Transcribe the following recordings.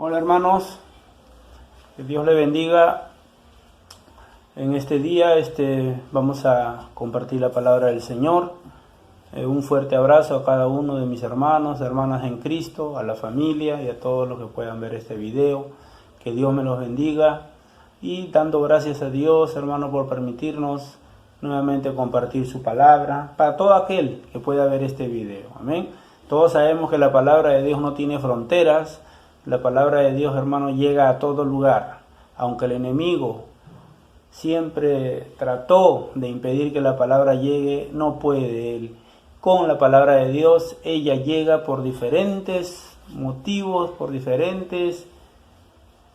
Hola hermanos, que Dios le bendiga. En este día vamos a compartir la palabra del Señor. Un fuerte abrazo a cada uno de mis hermanos, hermanas en Cristo, a la familia y a todos los que puedan ver este video. Que Dios me los bendiga y dando gracias a Dios, hermano, por permitirnos nuevamente compartir su palabra para todo aquel que pueda ver este video. Amén. Todos sabemos que la palabra de Dios no tiene fronteras. La palabra de Dios, hermano, llega a todo lugar. Aunque el enemigo siempre trató de impedir que la palabra llegue, no puede él. Con la palabra de Dios, ella llega por diferentes motivos,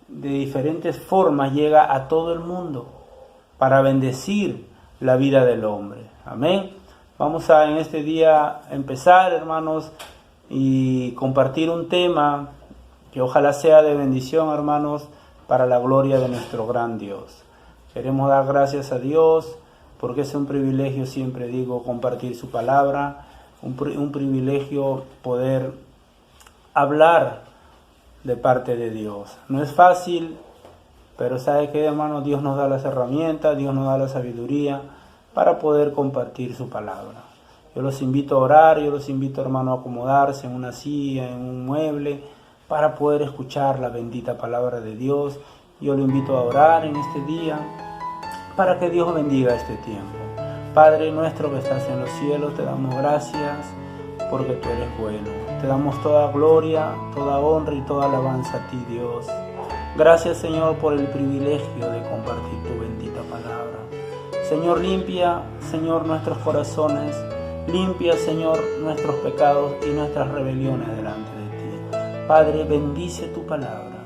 de diferentes formas, llega a todo el mundo para bendecir la vida del hombre. Amén. Vamos a en este día empezar, hermanos, y compartir un tema que ojalá sea de bendición, hermanos, para la gloria de nuestro gran Dios. Queremos dar gracias a Dios porque es un privilegio, siempre digo, compartir su palabra, un privilegio poder hablar de parte de Dios. No es fácil, pero ¿sabe qué, hermano? Dios nos da las herramientas, Dios nos da la sabiduría para poder compartir su palabra. Yo los invito a orar, yo los invito, hermano, a acomodarse en una silla, en un mueble, para poder escuchar la bendita palabra de Dios. Yo lo invito a orar en este día para que Dios bendiga este tiempo. Padre nuestro que estás en los cielos, te damos gracias porque tú eres bueno. Te damos toda gloria, toda honra y toda alabanza a ti, Dios. Gracias, Señor, por el privilegio de compartir tu bendita palabra. Señor, limpia, Señor, nuestros corazones. Limpia, Señor, nuestros pecados y nuestras rebeliones delante de ti. Padre, bendice tu palabra.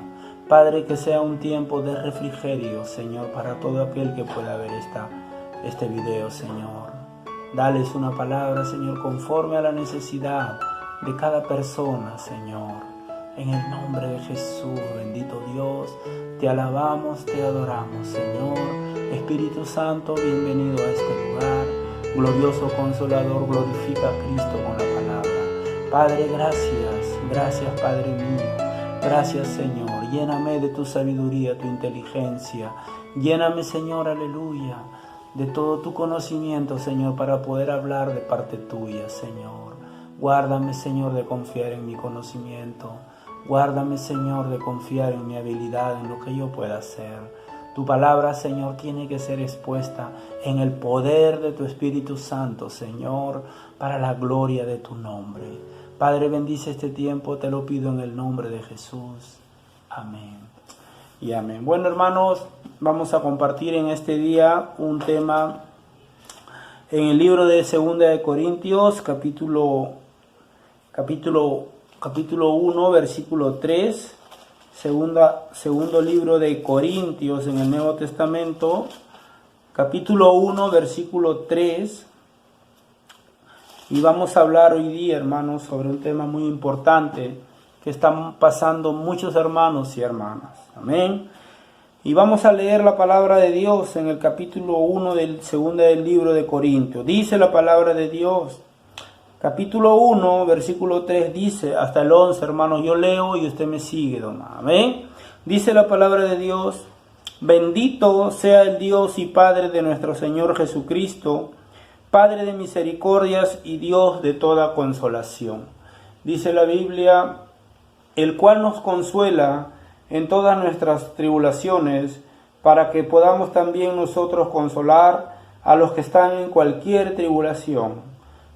Padre, que sea un tiempo de refrigerio, Señor, para todo aquel que pueda ver este video, Señor. Dales una palabra, Señor, conforme a la necesidad de cada persona, Señor. En el nombre de Jesús, bendito Dios, te alabamos, te adoramos, Señor. Espíritu Santo, bienvenido a este lugar. Glorioso Consolador, glorifica a Cristo con la palabra. Padre, gracias Padre mío. Gracias, Señor. Lléname de tu sabiduría, tu inteligencia. Lléname, Señor, aleluya, de todo tu conocimiento, Señor, para poder hablar de parte tuya, Señor. Guárdame, Señor, de confiar en mi conocimiento. Guárdame, Señor, de confiar en mi habilidad, en lo que yo pueda hacer. Tu palabra, Señor, tiene que ser expuesta en el poder de tu Espíritu Santo, Señor, para la gloria de tu nombre. Padre, bendice este tiempo, te lo pido en el nombre de Jesús. Amén y amén. Bueno, hermanos, vamos a compartir en este día un tema en el libro de 2 de Corintios, capítulo 1, versículo 3. Segundo libro de Corintios en el Nuevo Testamento, capítulo 1, versículo 3. Y vamos a hablar hoy día, hermanos, sobre un tema muy importante que están pasando muchos hermanos y hermanas. Amén. Y vamos a leer la palabra de Dios en el capítulo 1 del segundo del libro de Corintios. Dice la palabra de Dios. Capítulo 1, versículo 3 dice, hasta el 11, hermanos, yo leo y usted me sigue, amén. Dice la palabra de Dios, bendito sea el Dios y Padre de nuestro Señor Jesucristo, Padre de misericordias y Dios de toda consolación. Dice la Biblia, el cual nos consuela en todas nuestras tribulaciones, para que podamos también nosotros consolar a los que están en cualquier tribulación,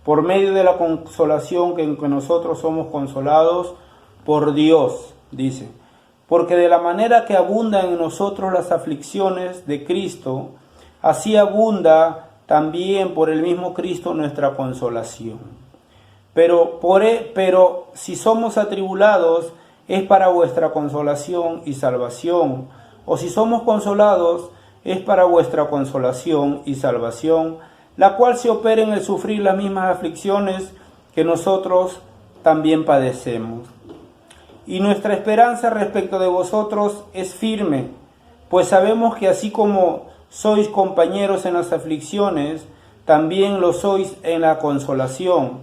por medio de la consolación en que nosotros somos consolados por Dios, dice. Porque de la manera que abundan en nosotros las aflicciones de Cristo, así abunda también por el mismo Cristo nuestra consolación. Pero si somos atribulados, es para vuestra consolación y salvación. O si somos consolados, es para vuestra consolación y salvación, la cual se opera en el sufrir las mismas aflicciones que nosotros también padecemos. Y nuestra esperanza respecto de vosotros es firme, pues sabemos que así como sois compañeros en las aflicciones, también lo sois en la consolación.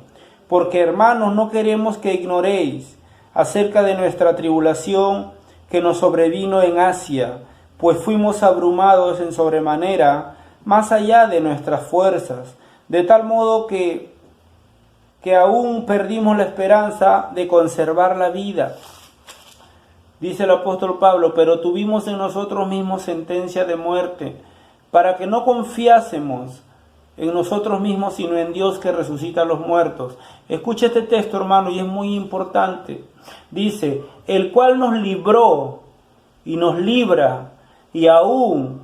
Porque, hermanos, no queremos que ignoréis acerca de nuestra tribulación que nos sobrevino en Asia, pues fuimos abrumados en sobremanera, más allá de nuestras fuerzas, de tal modo que aún perdimos la esperanza de conservar la vida. Dice el apóstol Pablo, pero tuvimos en nosotros mismos sentencia de muerte, para que no confiásemos en nosotros mismos, sino en Dios que resucita a los muertos. Escucha este texto, hermano, y es muy importante. Dice, el cual nos libró y nos libra, y aún,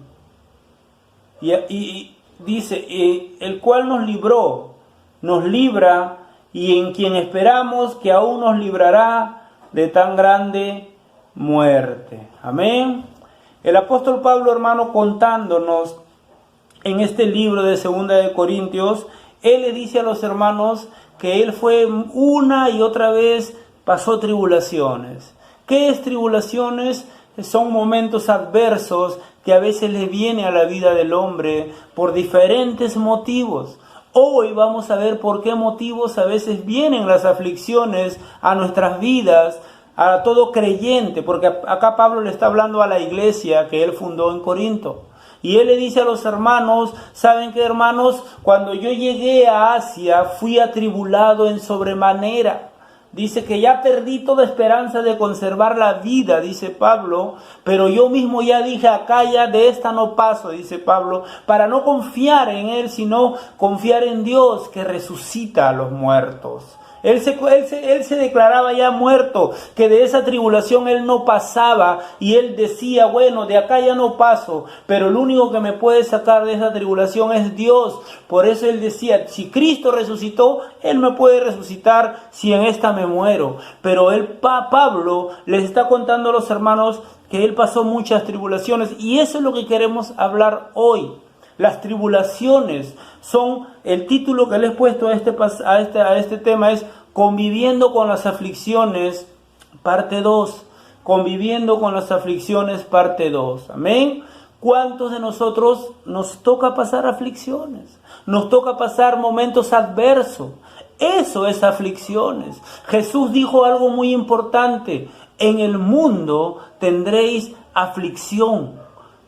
dice, el cual nos libró, nos libra, y en quien esperamos que aún nos librará de tan grande muerte. Amén. El apóstol Pablo, hermano, contándonos en este libro de 2 de Corintios, él le dice a los hermanos que él fue una y otra vez, pasó tribulaciones. ¿Qué es tribulaciones? Son momentos adversos que a veces le viene a la vida del hombre por diferentes motivos. Hoy vamos a ver por qué motivos a veces vienen las aflicciones a nuestras vidas, a todo creyente, porque acá Pablo le está hablando a la iglesia que él fundó en Corinto. Y él le dice a los hermanos, ¿saben qué, hermanos? Cuando yo llegué a Asia, fui atribulado en sobremanera. Dice que ya perdí toda esperanza de conservar la vida, dice Pablo, pero yo mismo ya dije, acá ya de esta no paso, dice Pablo, para no confiar en él, sino confiar en Dios que resucita a los muertos. Él se declaraba ya muerto, que de esa tribulación él no pasaba, y él decía, bueno, de acá ya no paso, pero el único que me puede sacar de esa tribulación es Dios. Por eso él decía, si Cristo resucitó, él me puede resucitar si en esta me muero. Pero Pablo les está contando a los hermanos que él pasó muchas tribulaciones, y eso es lo que queremos hablar hoy. Las tribulaciones son, el título que les he puesto a este tema es Conviviendo con las aflicciones, parte 2. Conviviendo con las aflicciones, parte 2. Amén. ¿Cuántos de nosotros nos toca pasar aflicciones? Nos toca pasar momentos adversos. Eso es aflicciones. Jesús dijo algo muy importante. En el mundo tendréis aflicción,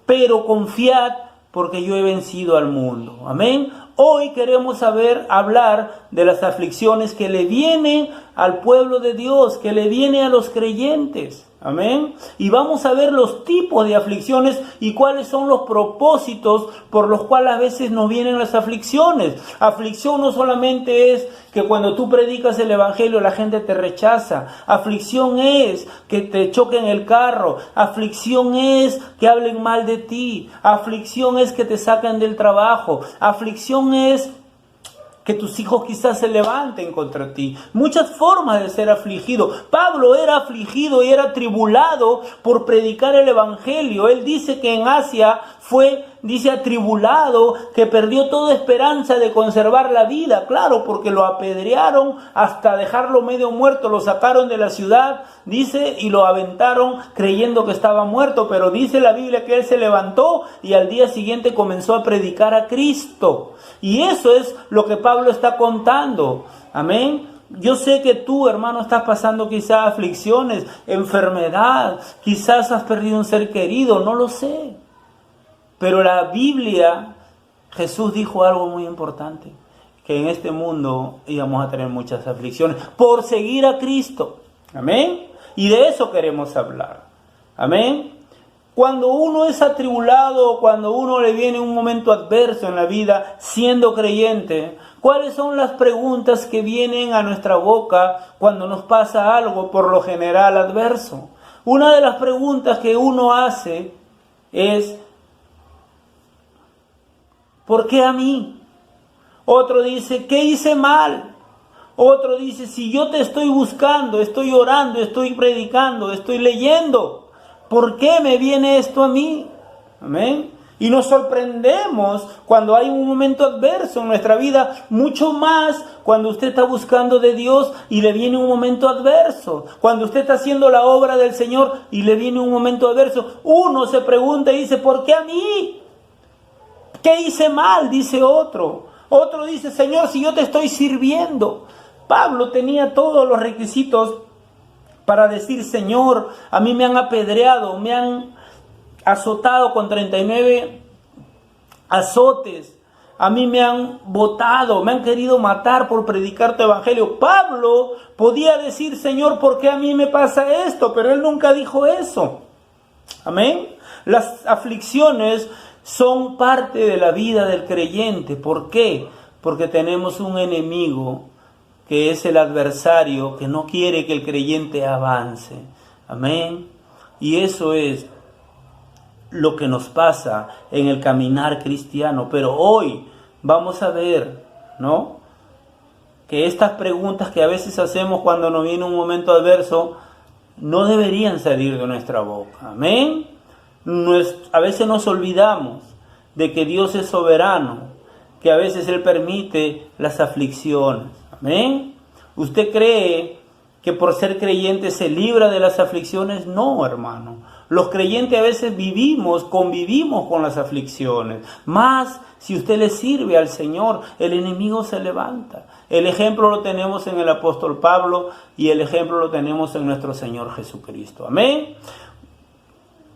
pero confiad, porque yo he vencido al mundo. Amén. Hoy queremos hablar de las aflicciones que le vienen al pueblo de Dios, que le vienen a los creyentes. Amén. Y vamos a ver los tipos de aflicciones y cuáles son los propósitos por los cuales a veces nos vienen las aflicciones. Aflicción no solamente es que cuando tú predicas el evangelio la gente te rechaza. Aflicción es que te choquen el carro. Aflicción es que hablen mal de ti. Aflicción es que te saquen del trabajo. Aflicción es que tus hijos quizás se levanten contra ti. Muchas formas de ser afligido. Pablo era afligido y era atribulado por predicar el evangelio. Él dice que en Asia fue, atribulado, que perdió toda esperanza de conservar la vida. Claro, porque lo apedrearon hasta dejarlo medio muerto. Lo sacaron de la ciudad, dice, y lo aventaron creyendo que estaba muerto. Pero dice la Biblia que él se levantó y al día siguiente comenzó a predicar a Cristo. Y eso es lo que Pablo está contando. Amén. Yo sé que tú, hermano, estás pasando quizás aflicciones, enfermedad, quizás has perdido un ser querido, no lo sé. Pero la Biblia, Jesús dijo algo muy importante, que en este mundo íbamos a tener muchas aflicciones por seguir a Cristo. Amén. Y de eso queremos hablar. Amén. Cuando uno es atribulado, cuando uno le viene un momento adverso en la vida, siendo creyente, ¿cuáles son las preguntas que vienen a nuestra boca cuando nos pasa algo por lo general adverso? Una de las preguntas que uno hace es, ¿por qué a mí? Otro dice, ¿qué hice mal? Otro dice, si yo te estoy buscando, estoy orando, estoy predicando, estoy leyendo, ¿por qué me viene esto a mí? Amén. Y nos sorprendemos cuando hay un momento adverso en nuestra vida, mucho más cuando usted está buscando de Dios y le viene un momento adverso. Cuando usted está haciendo la obra del Señor y le viene un momento adverso, uno se pregunta y dice, ¿por qué a mí? ¿Qué hice mal? Dice otro. Otro dice, Señor, si yo te estoy sirviendo. Pablo tenía todos los requisitos para decir, Señor, a mí me han apedreado, me han azotado con 39 azotes, a mí me han botado, me han querido matar por predicar tu evangelio. Pablo podía decir, Señor, ¿por qué a mí me pasa esto? Pero él nunca dijo eso. Amén. Las aflicciones son parte de la vida del creyente. ¿Por qué? Porque tenemos un enemigo que es el adversario, que no quiere que el creyente avance. Amén. Y eso es lo que nos pasa en el caminar cristiano. Pero hoy vamos a ver, ¿no?, que estas preguntas que a veces hacemos cuando nos viene un momento adverso no deberían salir de nuestra boca. Amén. A veces nos olvidamos de que Dios es soberano, que a veces Él permite las aflicciones. Amén. ¿Usted cree que por ser creyente se libra de las aflicciones? No, hermano. Los creyentes a veces convivimos con las aflicciones. Más si usted le sirve al Señor, el enemigo se levanta. El ejemplo lo tenemos en el apóstol Pablo y el ejemplo lo tenemos en nuestro Señor Jesucristo. Amén.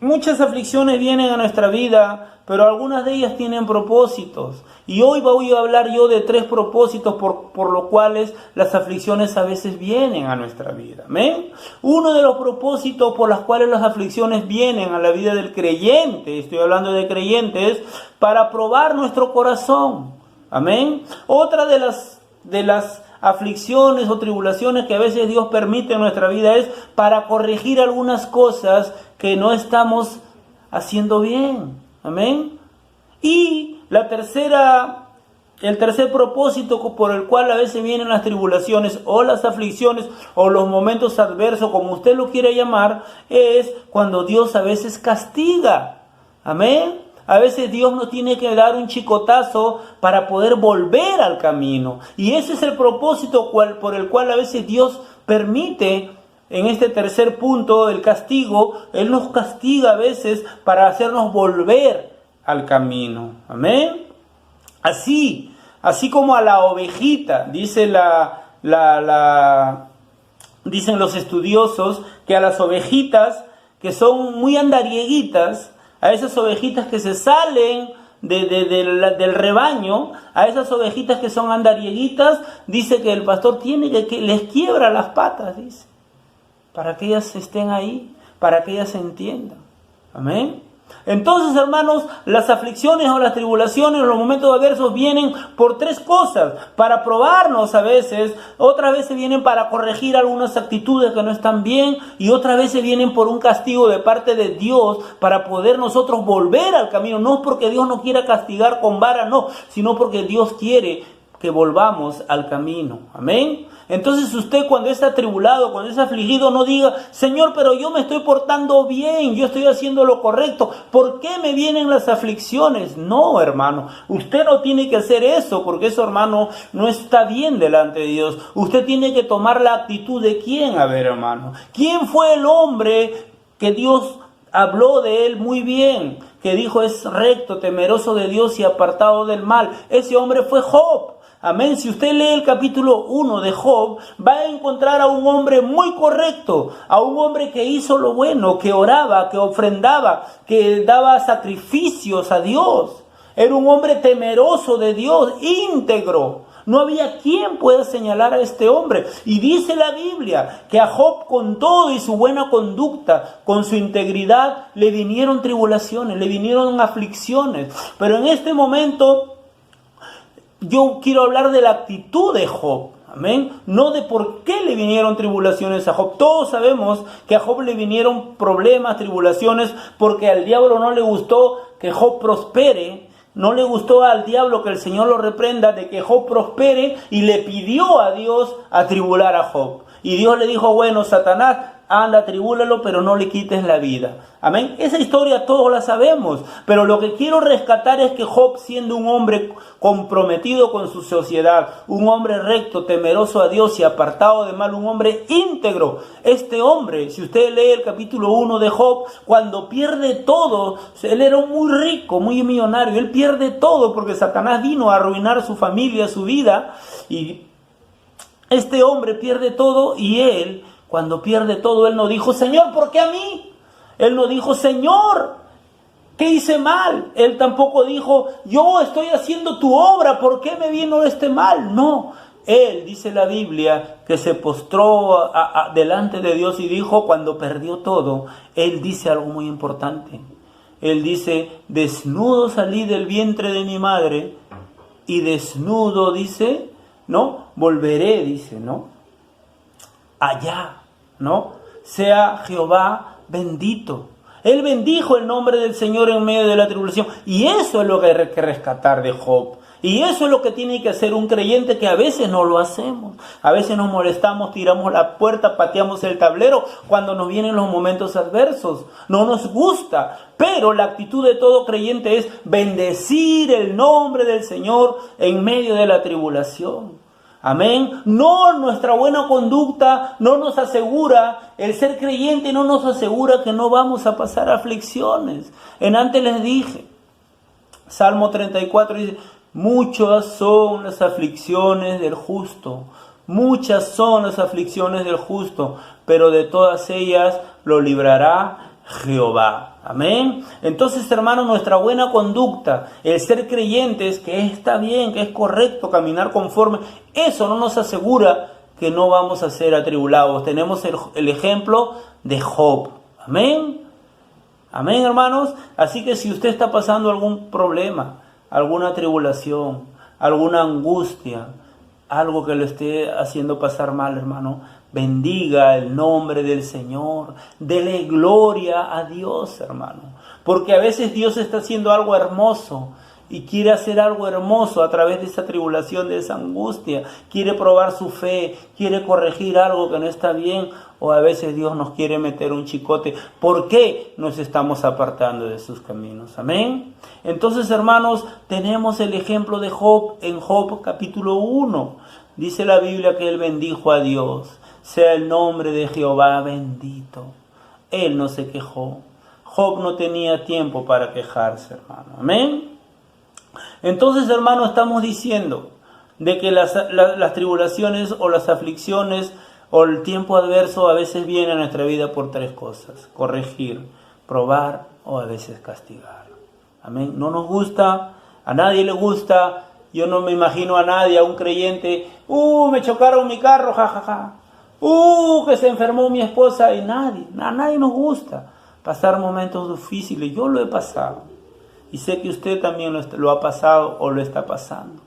Muchas aflicciones vienen a nuestra vida, pero algunas de ellas tienen propósitos. Y hoy voy a hablar yo de 3 propósitos por los cuales las aflicciones a veces vienen a nuestra vida. ¿Amén? Uno de los propósitos por los cuales las aflicciones vienen a la vida del creyente, estoy hablando de creyentes, para probar nuestro corazón. Amén. Otra de las aflicciones o tribulaciones que a veces Dios permite en nuestra vida es para corregir algunas cosas que no estamos haciendo bien. Amén. Y el tercer propósito por el cual a veces vienen las tribulaciones o las aflicciones o los momentos adversos, como usted lo quiera llamar, es cuando Dios a veces castiga. Amén. A veces Dios nos tiene que dar un chicotazo para poder volver al camino. Y ese es el propósito por el cual a veces Dios permite, en este tercer punto, el castigo. Él nos castiga a veces para hacernos volver al camino. Amén. Así como a la ovejita, dicen los estudiosos, que a las ovejitas que son muy andarieguitas, a esas ovejitas que se salen del rebaño, a esas ovejitas que son andarieguitas, dice que el pastor tiene que les quiebra las patas, dice, para que ellas estén ahí, para que ellas se entiendan. Amén. Entonces, hermanos, las aflicciones o las tribulaciones, los momentos adversos vienen por 3 cosas: para probarnos a veces, otras veces vienen para corregir algunas actitudes que no están bien, y otras veces vienen por un castigo de parte de Dios para poder nosotros volver al camino. No porque Dios nos quiera castigar con vara, no, sino porque Dios quiere que volvamos al camino. Amén. Entonces usted, cuando es atribulado, cuando es afligido, no diga, Señor, pero yo me estoy portando bien, yo estoy haciendo lo correcto, ¿por qué me vienen las aflicciones? No, hermano, usted no tiene que hacer eso, porque eso, hermano, no está bien delante de Dios. Usted tiene que tomar la actitud de quién. A ver, hermano, ¿quién fue el hombre que Dios habló de él muy bien, que dijo es recto, temeroso de Dios y apartado del mal? Ese hombre fue Job. Amén. Si usted lee el capítulo 1 de Job, va a encontrar a un hombre muy correcto, a un hombre que hizo lo bueno, que oraba, que ofrendaba, que daba sacrificios a Dios. Era un hombre temeroso de Dios, íntegro. No había quien pueda señalar a este hombre. Y dice la Biblia que a Job, con todo y su buena conducta, con su integridad, le vinieron tribulaciones, le vinieron aflicciones. Pero en este momento yo quiero hablar de la actitud de Job. Amén. No de por qué le vinieron tribulaciones a Job. Todos sabemos que a Job le vinieron problemas, tribulaciones, porque al diablo no le gustó que Job prospere. No le gustó al diablo que el Señor lo reprenda de que Job prospere, y le pidió a Dios atribular a Job. Y Dios le dijo, bueno, Satanás, anda, tribúlalo, pero no le quites la vida. Amén. Esa historia todos la sabemos, pero lo que quiero rescatar es que Job, siendo un hombre comprometido con su sociedad, un hombre recto, temeroso a Dios y apartado de mal, un hombre íntegro, este hombre, si usted lee el capítulo 1 de Job, cuando pierde todo, él era muy rico, muy millonario, él pierde todo porque Satanás vino a arruinar su familia, su vida, y este hombre pierde todo, y él, Cuando pierde todo, él no dijo, Señor, ¿por qué a mí? Él no dijo, Señor, ¿qué hice mal? Él tampoco dijo, yo estoy haciendo tu obra, ¿por qué me vino este mal? No, él, dice la Biblia, que se postró delante de Dios y dijo, cuando perdió todo, él dice algo muy importante. Él dice, desnudo salí del vientre de mi madre y desnudo, dice, ¿no? Volveré, dice, ¿no? Allá, ¿no? Sea Jehová bendito. Él bendijo el nombre del Señor en medio de la tribulación. Y eso es lo que hay que rescatar de Job. Y eso es lo que tiene que hacer un creyente, que a veces no lo hacemos. A veces nos molestamos, tiramos la puerta, pateamos el tablero cuando nos vienen los momentos adversos. No nos gusta. Pero la actitud de todo creyente es bendecir el nombre del Señor en medio de la tribulación. Amén. No, nuestra buena conducta no nos asegura, el ser creyente no nos asegura que no vamos a pasar aflicciones. En antes les dije, Salmo 34 dice, muchas son las aflicciones del justo, muchas son las aflicciones del justo, pero de todas ellas lo librará Jehová. Amén. Entonces, hermanos, nuestra buena conducta, el ser creyentes, que está bien, que es correcto caminar conforme, eso no nos asegura que no vamos a ser atribulados. Tenemos el ejemplo de Job. Amén. Amén, hermanos. Así que si usted está pasando algún problema, alguna tribulación, alguna angustia, algo que lo esté haciendo pasar mal, hermano, bendiga el nombre del Señor, dele gloria a Dios, hermano, porque a veces Dios está haciendo algo hermoso y quiere hacer algo hermoso a través de esa tribulación, de esa angustia, quiere probar su fe, quiere corregir algo que no está bien, o a veces Dios nos quiere meter un chicote. ¿Por qué nos estamos apartando de sus caminos? Amén. Entonces, hermanos, tenemos el ejemplo de Job en Job capítulo 1. Dice la Biblia que él bendijo a Dios. Sea el nombre de Jehová bendito. Él no se quejó. Job no tenía tiempo para quejarse, hermano. Amén. Entonces, hermano, estamos diciendo de que las tribulaciones o las aflicciones o el tiempo adverso a veces viene a nuestra vida por tres cosas: corregir, probar o a veces castigar. Amén. No nos gusta, a nadie le gusta. Yo no me imagino a nadie, a un creyente, me chocaron mi carro, jajaja. Que se enfermó mi esposa, y a nadie nos gusta pasar momentos difíciles. Yo lo he pasado y sé que usted también lo ha pasado o lo está pasando.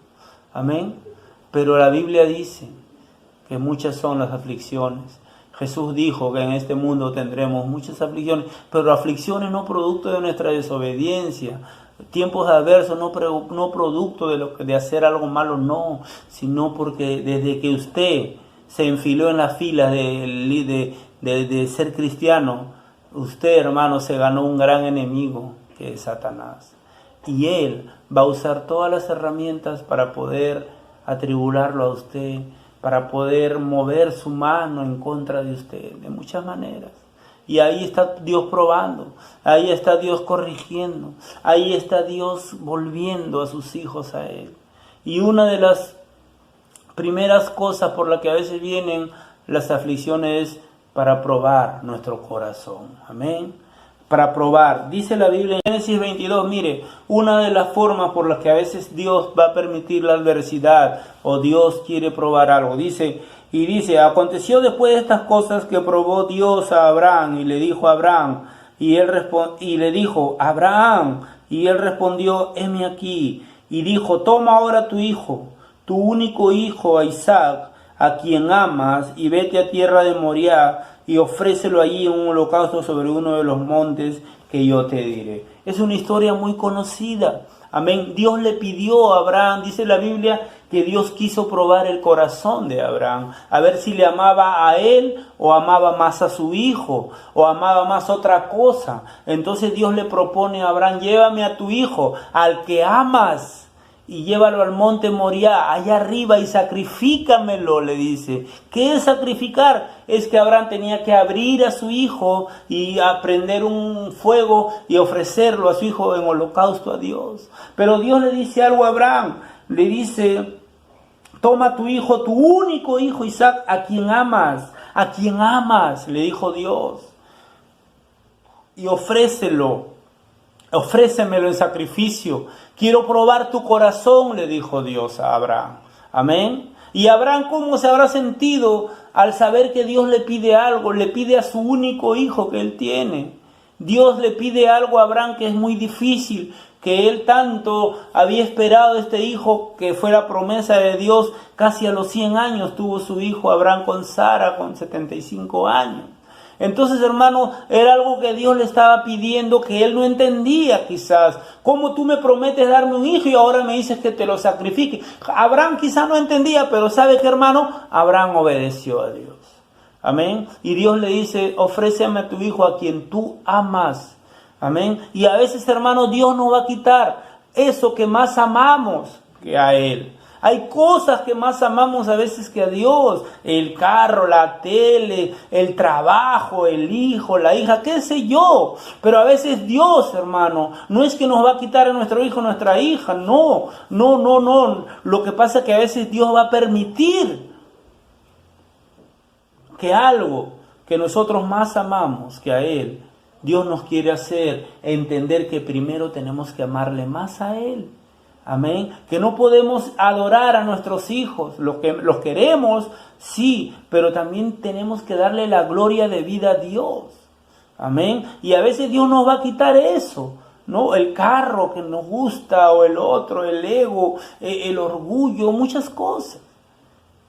Amén. Pero la Biblia dice que muchas son las aflicciones. Jesús dijo que en este mundo tendremos muchas aflicciones, pero aflicciones no producto de nuestra desobediencia, tiempos adversos no producto de hacer algo malo, no, sino porque desde que usted se enfiló en la fila de ser cristiano, usted, hermano, se ganó un gran enemigo, que es Satanás. Y él va a usar todas las herramientas para poder atribularlo a usted, para poder mover su mano en contra de usted, de muchas maneras. Y ahí está Dios probando, ahí está Dios corrigiendo, ahí está Dios volviendo a sus hijos a Él. Y una de las primeras cosas por las que a veces vienen las aflicciones es para probar nuestro corazón. Amén. Para probar. Dice la Biblia en Génesis 22, mire, una de las formas por las que a veces Dios va a permitir la adversidad o Dios quiere probar algo. Dice, aconteció después de estas cosas que probó Dios a Abraham y le dijo a Abraham, y le dijo, Abraham, y él respondió, heme aquí, y dijo, toma ahora tu hijo, tu único hijo, a Isaac, a quien amas, y vete a tierra de Moriah, y ofrécelo allí en un holocausto sobre uno de los montes que yo te diré. Es una historia muy conocida. Amén. Dios le pidió a Abraham, dice la Biblia, que Dios quiso probar el corazón de Abraham, a ver si le amaba a él o amaba más a su hijo o amaba más otra cosa. Entonces Dios le propone a Abraham, llévame a tu hijo, al que amas, y llévalo al monte Moriah, allá arriba, y sacrifícamelo, le dice. ¿Qué es sacrificar? Es que Abraham tenía que abrir a su hijo y prender un fuego y ofrecerlo a su hijo en holocausto a Dios. Pero Dios le dice algo a Abraham, le dice, toma tu hijo, tu único hijo Isaac, a quien amas, a quien amas, le dijo Dios, y ofrécemelo en sacrificio. Quiero probar tu corazón, le dijo Dios a Abraham. Amén. Y Abraham, ¿cómo se habrá sentido al saber que Dios le pide algo? Le pide a su único hijo que él tiene. Dios le pide algo a Abraham que es muy difícil, que él tanto había esperado este hijo, que fue la promesa de Dios. Casi a los 100 años tuvo su hijo Abraham con Sara, con 75 años. Entonces, hermano, era algo que Dios le estaba pidiendo, que él no entendía quizás. ¿Cómo tú me prometes darme un hijo y ahora me dices que te lo sacrifique? Abraham quizás no entendía, pero ¿sabe qué, hermano? Abraham obedeció a Dios. Amén. Y Dios le dice, ofréceme a tu hijo a quien tú amas. Amén. Y a veces, hermano, Dios nos va a quitar eso que más amamos que a Él. Hay cosas que más amamos a veces que a Dios. El carro, la tele, el trabajo, el hijo, la hija, qué sé yo. Pero a veces Dios, hermano, no es que nos va a quitar a nuestro hijo, nuestra hija. No. Lo que pasa es que a veces Dios va a permitir que algo que nosotros más amamos que a Él, Dios nos quiere hacer entender que primero tenemos que amarle más a Él. Amén. Que no podemos adorar a nuestros hijos. Los queremos, sí, pero también tenemos que darle la gloria de vida a Dios. Amén. Y a veces Dios nos va a quitar eso, ¿no? El carro que nos gusta, o el otro, el ego, el orgullo, muchas cosas.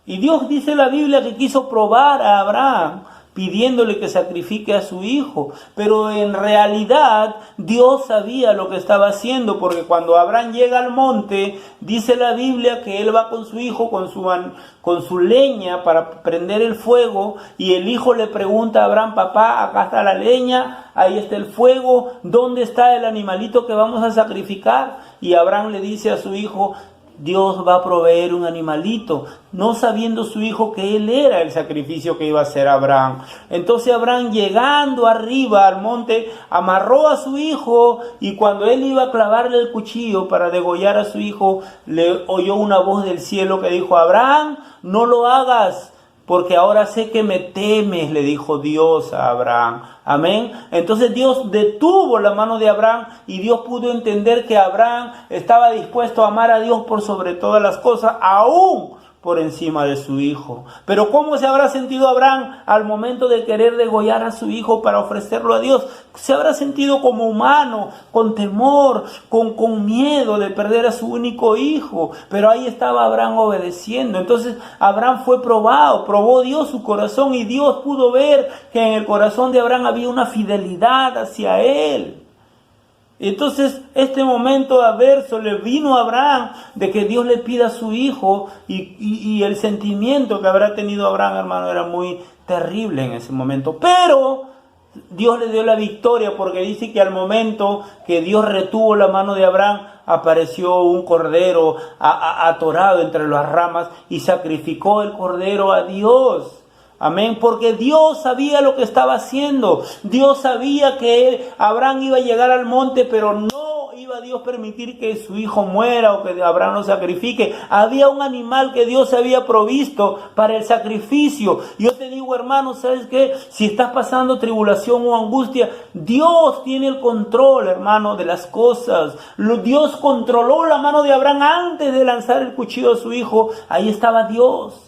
Y Dios dice en la Biblia que quiso probar a Abraham, pidiéndole que sacrifique a su hijo. Pero en realidad Dios sabía lo que estaba haciendo, porque cuando Abraham llega al monte, dice la Biblia que él va con su hijo, con su leña para prender el fuego, y el hijo le pregunta a Abraham, papá, acá está la leña, ahí está el fuego, ¿dónde está el animalito que vamos a sacrificar? Y Abraham le dice a su hijo, Dios va a proveer un animalito, no sabiendo su hijo que él era el sacrificio que iba a hacer Abraham. Entonces Abraham, llegando arriba al monte, amarró a su hijo, y cuando él iba a clavarle el cuchillo para degollar a su hijo, le oyó una voz del cielo que dijo, Abraham, no lo hagas, porque ahora sé que me temes, le dijo Dios a Abraham. Amén. Entonces Dios detuvo la mano de Abraham, y Dios pudo entender que Abraham estaba dispuesto a amar a Dios por sobre todas las cosas, aún por encima de su hijo. Pero ¿cómo se habrá sentido Abraham al momento de querer degollar a su hijo para ofrecerlo a Dios? Se habrá sentido como humano, con temor, con miedo de perder a su único hijo. Pero ahí estaba Abraham obedeciendo. Entonces Abraham fue probó Dios su corazón, y Dios pudo ver que en el corazón de Abraham había una fidelidad hacia él. Entonces este momento adverso le vino a Abraham de que Dios le pida a su hijo, y el sentimiento que habrá tenido Abraham, hermano, era muy terrible en ese momento. Pero Dios le dio la victoria, porque dice que al momento que Dios retuvo la mano de Abraham, apareció un cordero atorado entre las ramas, y sacrificó el cordero a Dios. Amén, porque Dios sabía lo que estaba haciendo. Dios sabía que Abraham iba a llegar al monte, pero no iba a Dios permitir que su hijo muera o que Abraham lo sacrifique. Había un animal que Dios había provisto para el sacrificio. Yo te digo, hermano, ¿sabes qué? Si estás pasando tribulación o angustia, Dios tiene el control, hermano, de las cosas. Dios controló la mano de Abraham antes de lanzar el cuchillo a su hijo. Ahí estaba Dios,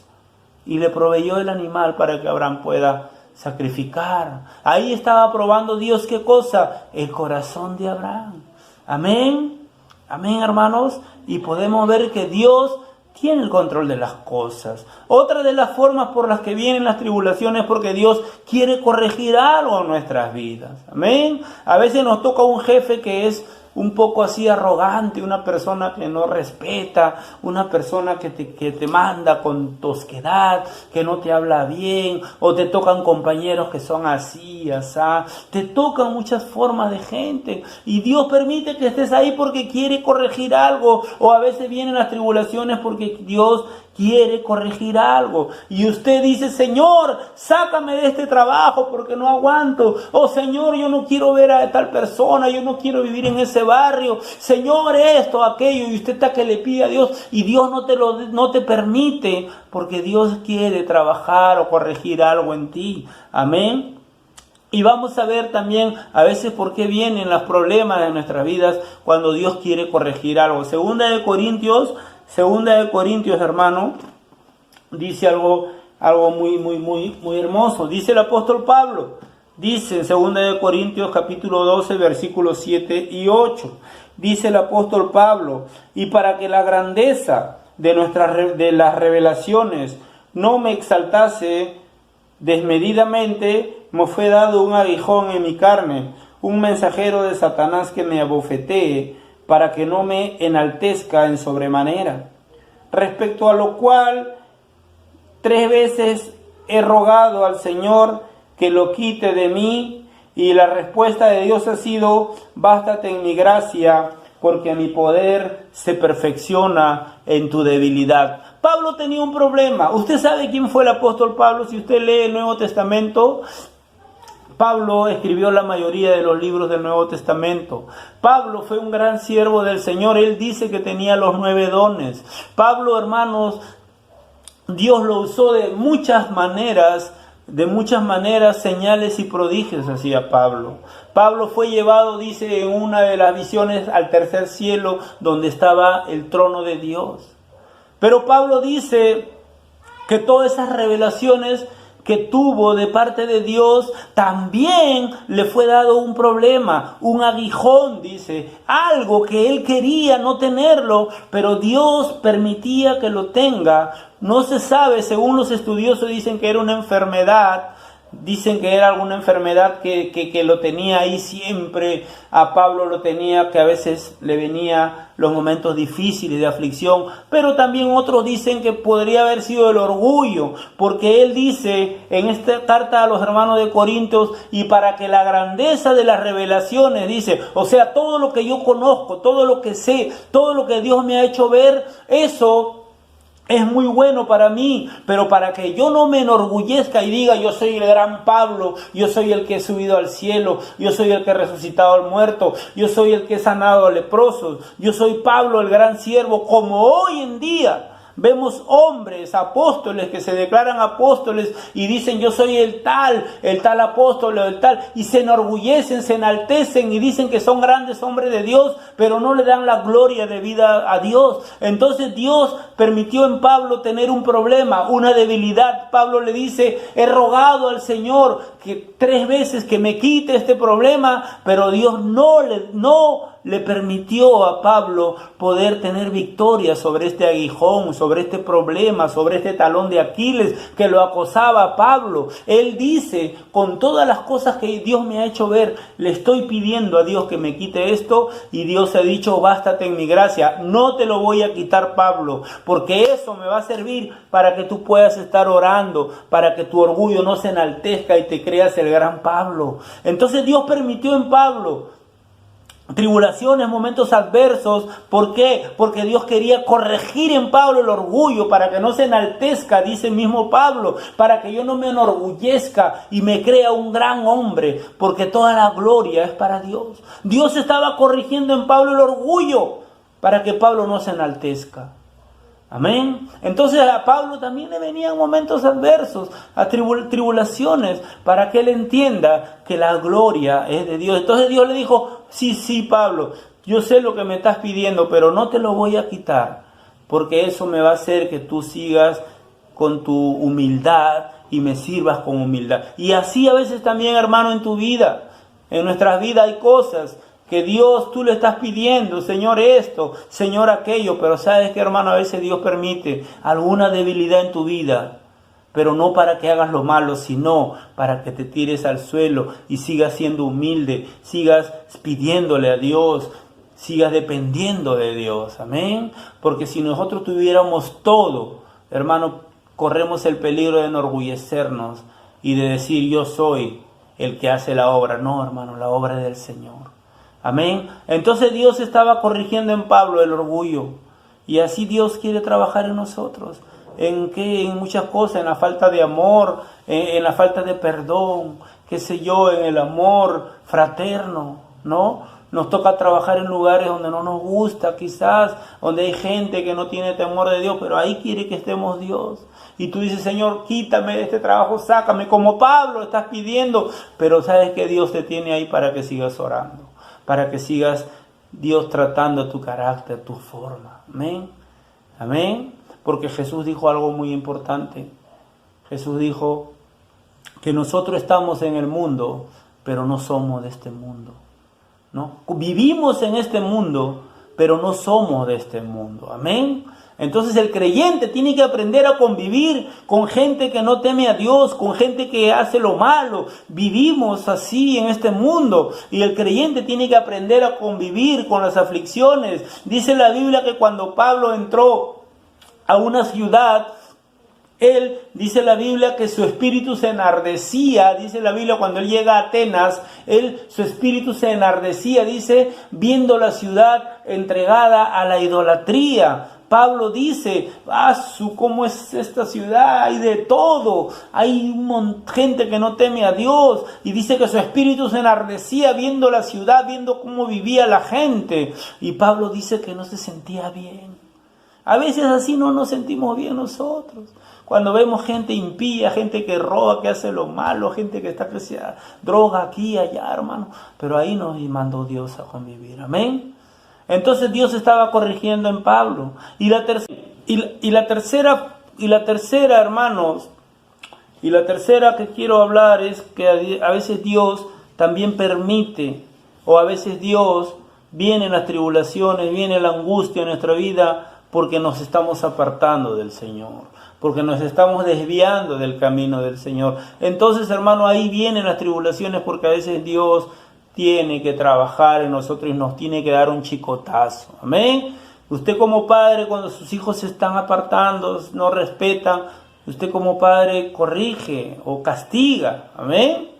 y le proveyó el animal para que Abraham pueda sacrificar. Ahí estaba probando Dios, ¿qué cosa? El corazón de Abraham. Amén. Amén, hermanos. Y podemos ver que Dios tiene el control de las cosas. Otra de las formas por las que vienen las tribulaciones es porque Dios quiere corregir algo en nuestras vidas. Amén. A veces nos toca un jefe que es un poco así arrogante, una persona que no respeta, una persona que te manda con tosquedad, que no te habla bien, o te tocan compañeros que son así, asá. Te tocan muchas formas de gente, y Dios permite que estés ahí porque quiere corregir algo, o a veces vienen las tribulaciones porque Dios quiere corregir algo. Y usted dice, Señor, sácame de este trabajo porque no aguanto. Oh Señor, yo no quiero ver a tal persona, yo no quiero vivir en ese barrio. Señor, esto, aquello. Y usted está que le pide a Dios y Dios no te permite porque Dios quiere trabajar o corregir algo en ti. Amén. Y vamos a ver también a veces por qué vienen los problemas de nuestras vidas cuando Dios quiere corregir algo. Segunda de Corintios, hermano, dice algo muy hermoso. Dice el apóstol Pablo, dice en segunda de Corintios capítulo 12, versículos 7 y 8. Dice el apóstol Pablo, y para que la grandeza de las revelaciones no me exaltase desmedidamente, me fue dado un aguijón en mi carne, un mensajero de Satanás que me abofetee, para que no me enaltezca en sobremanera. Respecto a lo cual 3 veces he rogado al Señor que lo quite de mí, y la respuesta de Dios ha sido: bástate en mi gracia, porque mi poder se perfecciona en tu debilidad. Pablo tenía un problema. ¿Usted sabe quién fue el apóstol Pablo? Si usted lee el Nuevo Testamento, Pablo escribió la mayoría de los libros del Nuevo Testamento. Pablo fue un gran siervo del Señor. Él dice que tenía los 9 dones. Pablo, hermanos, Dios lo usó de muchas maneras, señales y prodigios hacía Pablo. Pablo fue llevado, dice, en una de las visiones al tercer cielo, donde estaba el trono de Dios. Pero Pablo dice que todas esas revelaciones que tuvo de parte de Dios, también le fue dado un problema, un aguijón, dice, algo que él quería no tenerlo, pero Dios permitía que lo tenga. No se sabe, según los estudiosos dicen que era una enfermedad, dicen que era alguna enfermedad que lo tenía ahí siempre. A Pablo lo tenía, que a veces le venía los momentos difíciles de aflicción, pero también otros dicen que podría haber sido el orgullo, porque él dice en esta carta a los hermanos de Corintios, y para que la grandeza de las revelaciones, dice, o sea, todo lo que yo conozco, todo lo que sé, todo lo que Dios me ha hecho ver, eso es muy bueno para mí, pero para que yo no me enorgullezca y diga, yo soy el gran Pablo, yo soy el que he subido al cielo, yo soy el que he resucitado al muerto, yo soy el que he sanado a leprosos, yo soy Pablo el gran siervo, como hoy en día vemos hombres, apóstoles que se declaran apóstoles y dicen yo soy el tal apóstol o el tal, y se enorgullecen, se enaltecen y dicen que son grandes hombres de Dios, pero no le dan la gloria debida a Dios. Entonces Dios permitió en Pablo tener un problema, una debilidad. Pablo le dice, he rogado al Señor que 3 veces que me quite este problema, pero Dios no le permitió a Pablo poder tener victoria sobre este aguijón, sobre este problema, sobre este talón de Aquiles que lo acosaba a Pablo. Él dice, con todas las cosas que Dios me ha hecho ver, le estoy pidiendo a Dios que me quite esto, y Dios ha dicho, bástate en mi gracia. No te lo voy a quitar, Pablo, porque eso me va a servir para que tú puedas estar orando, para que tu orgullo no se enaltezca y te creas el gran Pablo. Entonces Dios permitió en Pablo tribulaciones, momentos adversos. ¿Por qué? Porque Dios quería corregir en Pablo el orgullo, para que no se enaltezca, dice el mismo Pablo, para que yo no me enorgullezca y me crea un gran hombre, porque toda la gloria es para Dios. Dios estaba corrigiendo en Pablo el orgullo, para que Pablo no se enaltezca. Amén. Entonces a Pablo también le venían momentos adversos, a tribulaciones, para que él entienda que la gloria es de Dios. Entonces Dios le dijo, sí, Pablo, yo sé lo que me estás pidiendo, pero no te lo voy a quitar, porque eso me va a hacer que tú sigas con tu humildad y me sirvas con humildad. Y así a veces también, hermano, en tu vida, en nuestras vidas hay cosas que Dios, tú le estás pidiendo, Señor esto, Señor aquello, pero sabes que, hermano, a veces Dios permite alguna debilidad en tu vida, pero no para que hagas lo malo, sino para que te tires al suelo y sigas siendo humilde, sigas pidiéndole a Dios, sigas dependiendo de Dios, amén. Porque si nosotros tuviéramos todo, hermano, corremos el peligro de enorgullecernos y de decir yo soy el que hace la obra. No, hermano, la obra es del Señor. Amén. Entonces Dios estaba corrigiendo en Pablo el orgullo. Y así Dios quiere trabajar en nosotros. en muchas cosas, en la falta de amor, en la falta de perdón, qué sé yo, en el amor fraterno, ¿no? Nos toca trabajar en lugares donde no nos gusta, quizás, donde hay gente que no tiene temor de Dios, pero ahí quiere que estemos Dios. Y tú dices, Señor, quítame de este trabajo, sácame, como Pablo estás pidiendo, pero sabes que Dios te tiene ahí para que sigas orando, para que sigas Dios tratando tu carácter, tu forma. Amén. Amén. Porque Jesús dijo algo muy importante. Jesús dijo que nosotros estamos en el mundo, pero no somos de este mundo, ¿no? Vivimos en este mundo, pero no somos de este mundo. Amén. Entonces el creyente tiene que aprender a convivir con gente que no teme a Dios, con gente que hace lo malo. Vivimos así en este mundo y el creyente tiene que aprender a convivir con las aflicciones. Dice la Biblia que cuando Pablo entró a una ciudad, él, dice la Biblia, que su espíritu se enardecía. Dice la Biblia, cuando él llega a Atenas, su espíritu se enardecía, dice, viendo la ciudad entregada a la idolatría. Pablo dice, ¿cómo es esta ciudad? Hay de todo, hay gente que no teme a Dios, y dice que su espíritu se enardecía viendo la ciudad, viendo cómo vivía la gente, y Pablo dice que no se sentía bien. A veces así no nos sentimos bien nosotros, cuando vemos gente impía, gente que roba, que hace lo malo, gente que está que se droga aquí y allá, hermano, pero ahí nos mandó Dios a convivir. Amén. Entonces Dios estaba corrigiendo en Pablo. Y la tercera, hermanos, y la tercera que quiero hablar es que a veces Dios también permite, o a veces Dios viene en las tribulaciones, viene la angustia en nuestra vida, porque nos estamos apartando del Señor, porque nos estamos desviando del camino del Señor. Entonces, hermano, ahí vienen las tribulaciones, porque a veces Dios tiene que trabajar en nosotros y nos tiene que dar un chicotazo. Amén. Usted como padre, cuando sus hijos se están apartando, no respetan, usted como padre corrige o castiga. Amén.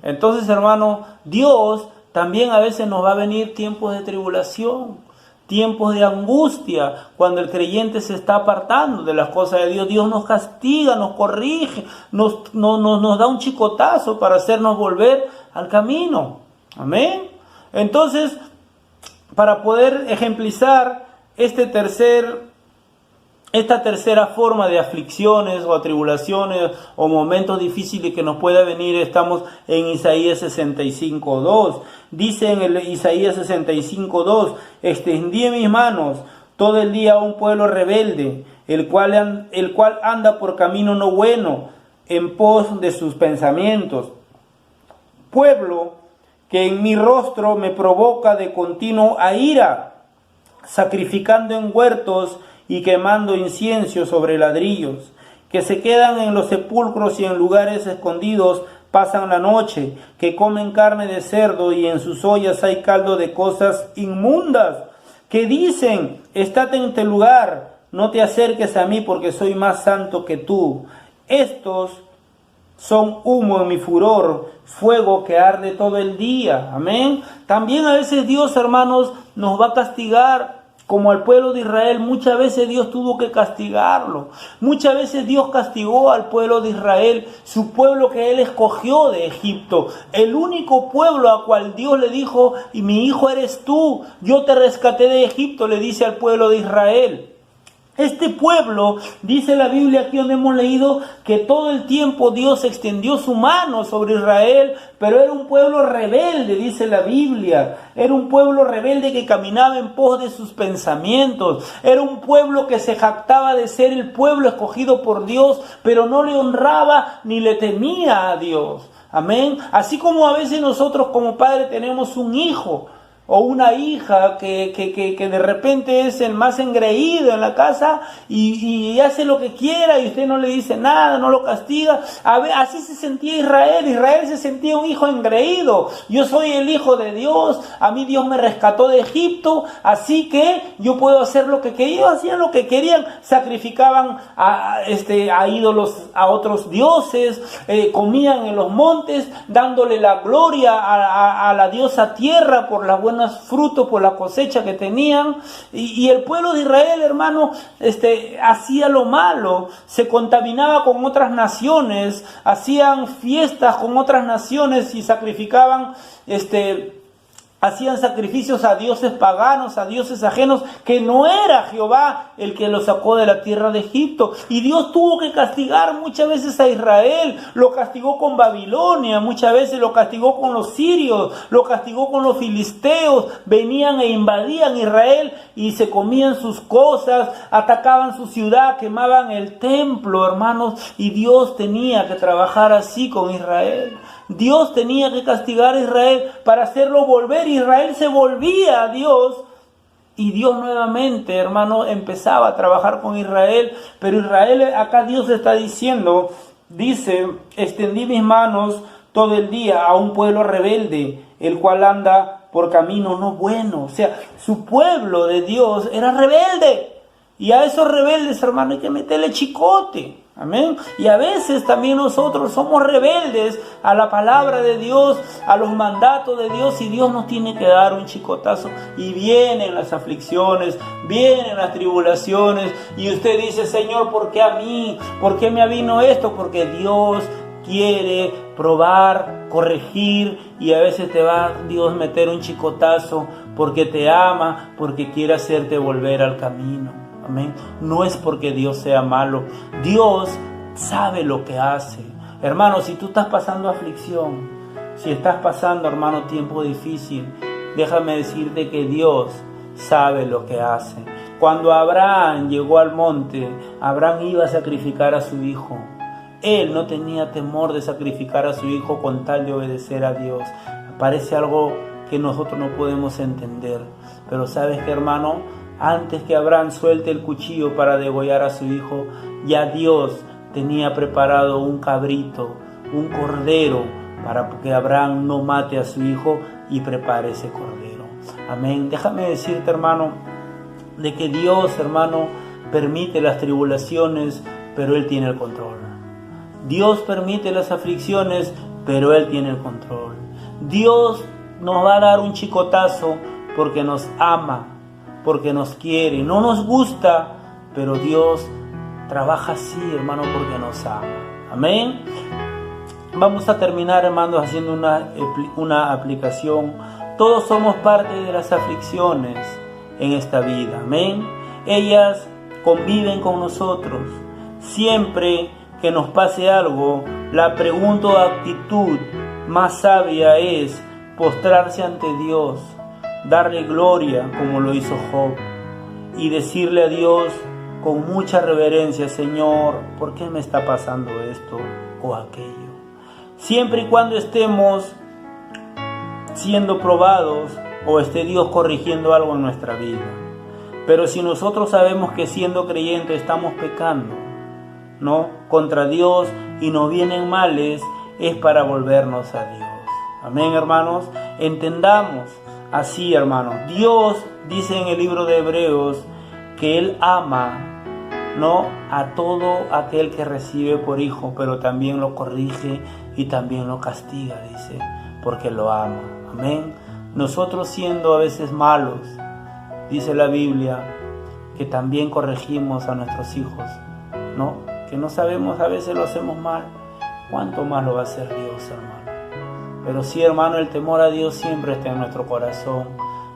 Entonces, hermano, Dios también a veces nos va a venir tiempos de tribulación, tiempos de angustia, cuando el creyente se está apartando de las cosas de Dios. Dios nos castiga, nos corrige, nos da un chicotazo para hacernos volver al camino. Amén. Entonces, para poder ejemplizar esta tercera forma de aflicciones o atribulaciones o momentos difíciles que nos pueda venir, estamos en Isaías 65:2. Dice en el Isaías 65:2, extendí mis manos todo el día a un pueblo rebelde, el cual anda por camino no bueno, en pos de sus pensamientos. Pueblo que en mi rostro me provoca de continuo a ira, sacrificando en huertos y quemando incienso sobre ladrillos, que se quedan en los sepulcros y en lugares escondidos pasan la noche, que comen carne de cerdo y en sus ollas hay caldo de cosas inmundas, que dicen, estate en este lugar, no te acerques a mí porque soy más santo que tú. Estos son humo en mi furor, fuego que arde todo el día. Amén. También a veces Dios, hermanos, nos va a castigar, como al pueblo de Israel. Muchas veces Dios tuvo que castigarlo. Muchas veces Dios castigó al pueblo de Israel, su pueblo que Él escogió de Egipto. El único pueblo a cual Dios le dijo, y mi hijo eres tú, yo te rescaté de Egipto, le dice al pueblo de Israel. Este pueblo, dice la Biblia aquí donde hemos leído, que todo el tiempo Dios extendió su mano sobre Israel, pero era un pueblo rebelde, dice la Biblia. Era un pueblo rebelde que caminaba en pos de sus pensamientos. Era un pueblo que se jactaba de ser el pueblo escogido por Dios, pero no le honraba ni le temía a Dios. Amén. Así como a veces nosotros como padres tenemos un hijo o una hija que de repente es el más engreído en la casa y hace lo que quiera y usted no le dice nada, no lo castiga. Así se sentía Israel. Israel se sentía un hijo engreído. Yo soy el hijo de Dios, a mí Dios me rescató de Egipto, así que yo puedo hacer lo que quería. Ellos hacían lo que querían, sacrificaban a ídolos, a otros dioses, comían en los montes, dándole la gloria a la diosa tierra por las buenas buenos frutos por la cosecha que tenían. Y el pueblo de Israel, hermano, hacía lo malo, se contaminaba con otras naciones, hacían fiestas con otras naciones y sacrificaban, hacían sacrificios a dioses paganos, a dioses ajenos, que no era Jehová el que los sacó de la tierra de Egipto. Y Dios tuvo que castigar muchas veces a Israel. Lo castigó con Babilonia, muchas veces lo castigó con los sirios, lo castigó con los filisteos. Venían e invadían Israel y se comían sus cosas, atacaban su ciudad, quemaban el templo, hermanos. Y Dios tenía que trabajar así con Israel. Dios tenía que castigar a Israel para hacerlo volver. Israel se volvía a Dios y Dios nuevamente, hermano, empezaba a trabajar con Israel. Pero Israel, acá Dios está diciendo, dice, extendí mis manos todo el día a un pueblo rebelde, el cual anda por camino no bueno. O sea, su pueblo de Dios era rebelde. Y a esos rebeldes, hermano, hay que meterle chicote. Amén. Y a veces también nosotros somos rebeldes a la palabra de Dios, a los mandatos de Dios, y Dios nos tiene que dar un chicotazo. Y vienen las aflicciones, vienen las tribulaciones, y usted dice, Señor, ¿por qué a mí? ¿Por qué me avino esto? Porque Dios quiere probar, corregir, y a veces te va Dios meter un chicotazo porque te ama, porque quiere hacerte volver al camino. Amén. No es porque Dios sea malo. Dios sabe lo que hace. Hermano, si tú estás pasando aflicción, si estás pasando, hermano, tiempo difícil, déjame decirte que Dios sabe lo que hace. Cuando Abraham llegó al monte, Abraham iba a sacrificar a su hijo. Él no tenía temor de sacrificar a su hijo con tal de obedecer a Dios. Parece algo que nosotros no podemos entender. Pero ¿sabes qué, hermano? Antes que Abraham suelte el cuchillo para degollar a su hijo, ya Dios tenía preparado un cabrito, un cordero, para que Abraham no mate a su hijo y prepare ese cordero. Amén. Déjame decirte, hermano, de que Dios, hermano, permite las tribulaciones, pero Él tiene el control. Dios permite las aflicciones, pero Él tiene el control. Dios nos va a dar un chicotazo porque nos ama, porque nos quiere. No nos gusta, pero Dios trabaja así, hermano, porque nos ama. Amén. Vamos a terminar, hermanos, haciendo una aplicación. Todos somos parte de las aflicciones en esta vida. Amén. Ellas conviven con nosotros. Siempre que nos pase algo, la pregunta o actitud más sabia es postrarse ante Dios, darle gloria como lo hizo Job, y decirle a Dios con mucha reverencia, Señor, ¿por qué me está pasando esto o aquello? Siempre y cuando estemos siendo probados o esté Dios corrigiendo algo en nuestra vida. Pero si nosotros sabemos que siendo creyentes estamos pecando, ¿no?, contra Dios, y nos vienen males, es para volvernos a Dios. Amén, hermanos. Entendamos así, hermanos. Dios dice en el libro de Hebreos que Él ama, ¿no?, a todo aquel que recibe por hijo, pero también lo corrige y también lo castiga, dice, porque lo ama. Amén. Nosotros siendo a veces malos, dice la Biblia, que también corregimos a nuestros hijos, ¿no? Que no sabemos, a veces lo hacemos mal. ¿Cuánto más lo va a hacer Dios, hermano? Pero sí, hermano, el temor a Dios siempre está en nuestro corazón.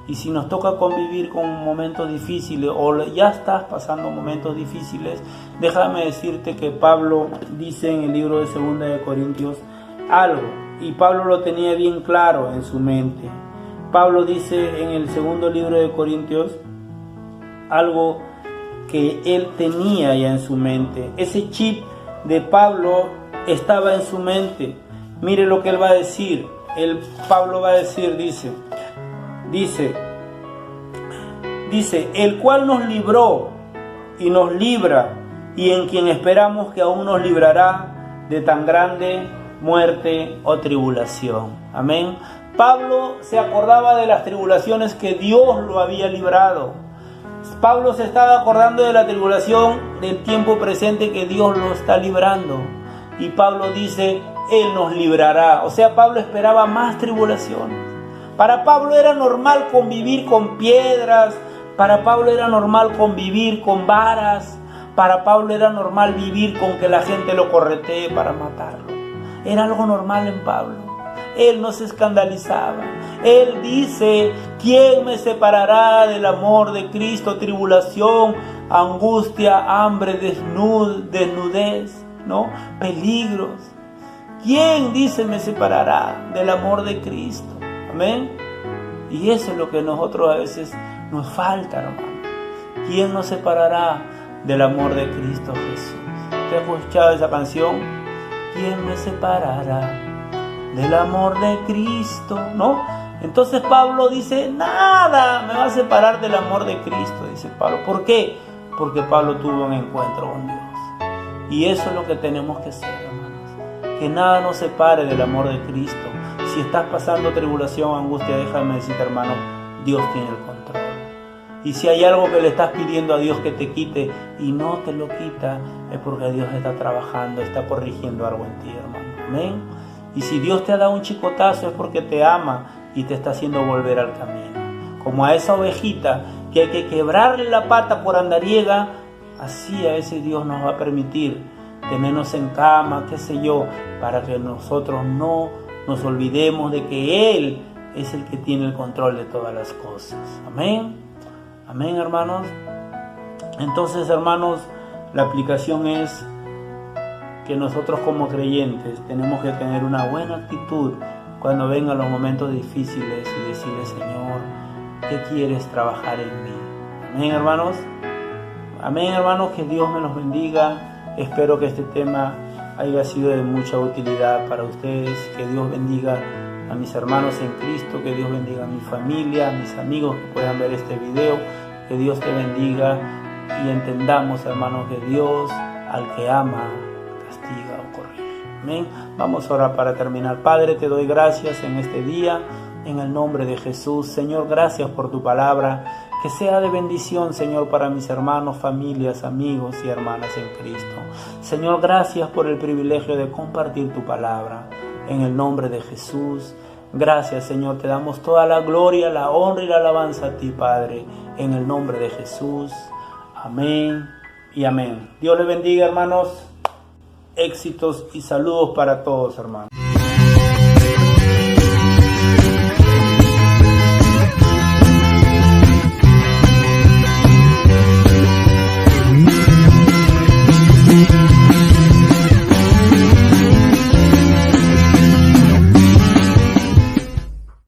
Y si nos toca convivir con momentos difíciles, o ya estás pasando momentos difíciles, déjame decirte que Pablo dice en el libro de 2 de Corintios algo, y Pablo lo tenía bien claro en su mente. Pablo dice en el 2 libro de Corintios algo que él tenía ya en su mente. Ese chip de Pablo estaba en su mente. Mire lo que él va a decir. Pablo va a decir, dice, el cual nos libró y nos libra, y en quien esperamos que aún nos librará de tan grande muerte o tribulación. Amén. Pablo se acordaba de las tribulaciones que Dios lo había librado. Pablo se estaba acordando de la tribulación del tiempo presente que Dios lo está librando. Y Pablo dice, Él nos librará. O sea, Pablo esperaba más tribulaciones. Para Pablo era normal convivir con piedras, para Pablo era normal convivir con varas, para Pablo era normal vivir con que la gente lo corretee para matarlo. Era algo normal en Pablo. Él no se escandalizaba. Él dice: ¿quién me separará del amor de Cristo? Tribulación, angustia, hambre, desnudez, ¿no? Peligros. ¿Quién, dice, me separará del amor de Cristo? Amén. Y eso es lo que nosotros a veces nos falta, hermano. ¿Quién nos separará del amor de Cristo Jesús? ¿Te has escuchado esa canción? ¿Quién me separará del amor de Cristo? ¿No? Entonces Pablo dice: nada me va a separar del amor de Cristo, dice Pablo. ¿Por qué? Porque Pablo tuvo un encuentro con Dios. Y eso es lo que tenemos que hacer, hermanos. Que nada nos separe del amor de Cristo. Si estás pasando tribulación, angustia, déjame decirte, hermano, Dios tiene el control. Y si hay algo que le estás pidiendo a Dios que te quite y no te lo quita, es porque Dios está trabajando, está corrigiendo algo en ti, hermano. Amén. Y si Dios te ha dado un chicotazo, es porque te ama y te está haciendo volver al camino. Como a esa ovejita que hay que quebrarle la pata por andariega, así a veces Dios nos va a permitir tenernos en cama, qué sé yo, para que nosotros no nos olvidemos de que Él es el que tiene el control de todas las cosas. Amén. Amén, hermanos. Entonces, hermanos, la aplicación es que nosotros como creyentes tenemos que tener una buena actitud cuando vengan los momentos difíciles y decirle: Señor, ¿qué quieres trabajar en mí? Amén, hermanos. Amén, hermanos, que Dios me los bendiga. Espero que este tema haya sido de mucha utilidad para ustedes. Que Dios bendiga a mis hermanos en Cristo, que Dios bendiga a mi familia, a mis amigos que puedan ver este video. Que Dios te bendiga y entendamos, hermanos, que Dios al que ama castiga o corrige. Amén. Vamos ahora para terminar. Padre, te doy gracias en este día, en el nombre de Jesús. Señor, gracias por tu palabra. Que sea de bendición, Señor, para mis hermanos, familias, amigos y hermanas en Cristo. Señor, gracias por el privilegio de compartir tu palabra. En el nombre de Jesús. Gracias, Señor. Te damos toda la gloria, la honra y la alabanza a ti, Padre. En el nombre de Jesús. Amén y amén. Dios les bendiga, hermanos. Éxitos y saludos para todos, hermanos.